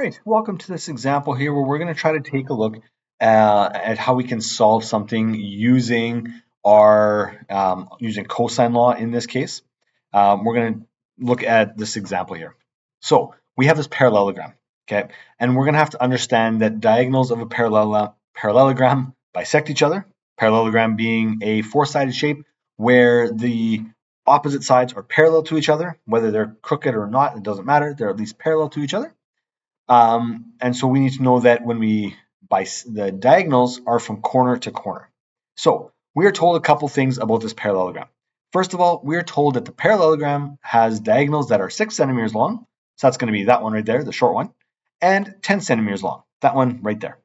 All right, welcome to this example here where we're going to try to take a look at how we can solve something using using cosine law in this case. We're going to look at this example here. So we have this parallelogram, okay, and we're going to have to understand that diagonals of a parallelogram bisect each other. Parallelogram being a four-sided shape where the opposite sides are parallel to each other, whether they're crooked or not, it doesn't matter. They're at least parallel to each other. And so we need to know that when the diagonals are from corner to corner. So we are told a couple things about this parallelogram. First of all, we are told that the parallelogram has diagonals that are 6 centimeters long. So that's going to be that one right there, the short one, and 10 centimeters long, that one right there.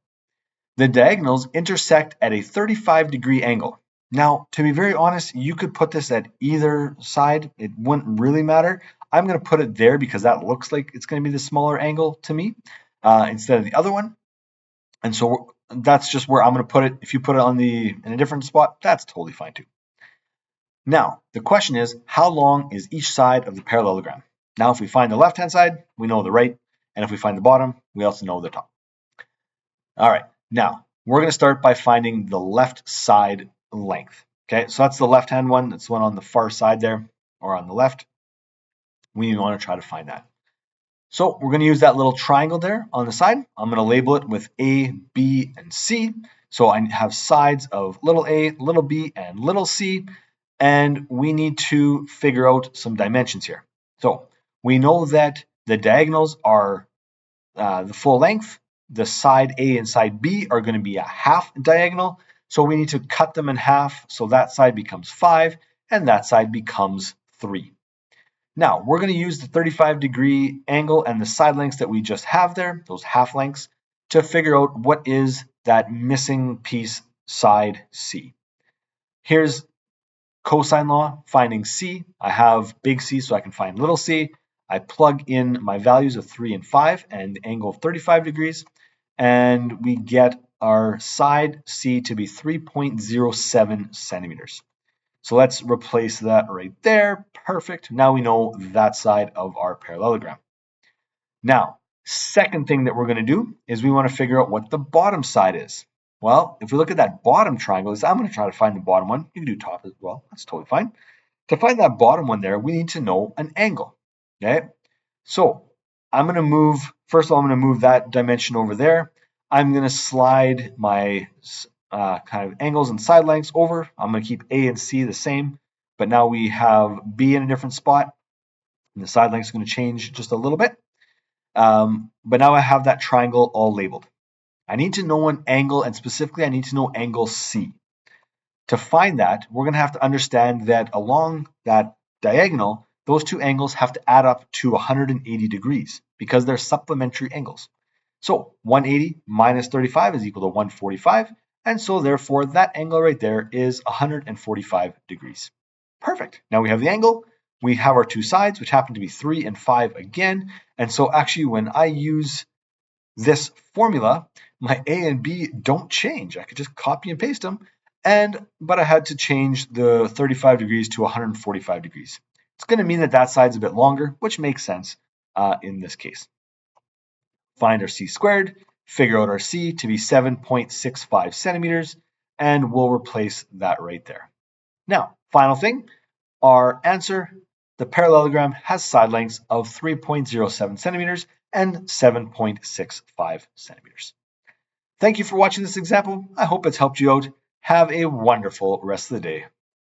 The diagonals intersect at a 35-degree angle. Now, to be very honest, you could put this at either side. It wouldn't really matter. I'm going to put it there because that looks like it's going to be the smaller angle to me instead of the other one. And so that's just where I'm going to put it. If you put it in a different spot, that's totally fine too. Now, the question is, how long is each side of the parallelogram? Now, if we find the left-hand side, we know the right. And if we find the bottom, we also know the top. All right. Now, we're going to start by finding the left side length. Okay, so that's the left-hand one. That's the one on the far side there, or on the left. We want to try to find that. So we're going to use that little triangle there on the side. I'm going to label it with A, B, and C. So I have sides of little a, little b, and little c. And we need to figure out some dimensions here. So we know that the diagonals are the full length. The side A and side B are going to be a half diagonal. So we need to cut them in half. So that side becomes 5 and that side becomes 3. Now we're going to use the 35-degree angle and the side lengths that we just have there, those half lengths, to figure out what is that missing piece side C. Here's cosine law, finding C. I have big C so I can find little c. I plug in my values of 3 and 5 and the angle of 35 degrees, and we get our side C to be 3.07 centimeters. So let's replace that right there. Perfect. Now we know that side of our parallelogram. Now, second thing that we're going to do is we want to figure out what the bottom side is. Well, if we look at that bottom triangle, I'm going to try to find the bottom one. You can do top as well. That's totally fine. To find that bottom one there, we need to know an angle. Okay, so I'm going to move, first of all, I'm going to move that dimension over there. I'm going to slide my kind of angles and side lengths over. I'm going to keep A and C the same, but now we have B in a different spot, and the side length is going to change just a little bit. But now I have that triangle all labeled. I need to know an angle, and specifically I need to know angle C. To find that, we're going to have to understand that along that diagonal, those two angles have to add up to 180 degrees because they're supplementary angles. So 180 minus 35 is equal to 145. And so therefore that angle right there is 145 degrees. Perfect. Now we have the angle. We have our two sides, which happen to be 3 and 5 again. And so actually when I use this formula, my A and B don't change. I could just copy and paste them. But I had to change the 35 degrees to 145 degrees. It's going to mean that that side's a bit longer, which makes sense in this case. Find our C squared, figure out our C to be 7.65 centimeters, and we'll replace that right there. Now, final thing, our answer, the parallelogram has side lengths of 3.07 centimeters and 7.65 centimeters. Thank you for watching this example. I hope it's helped you out. Have a wonderful rest of the day.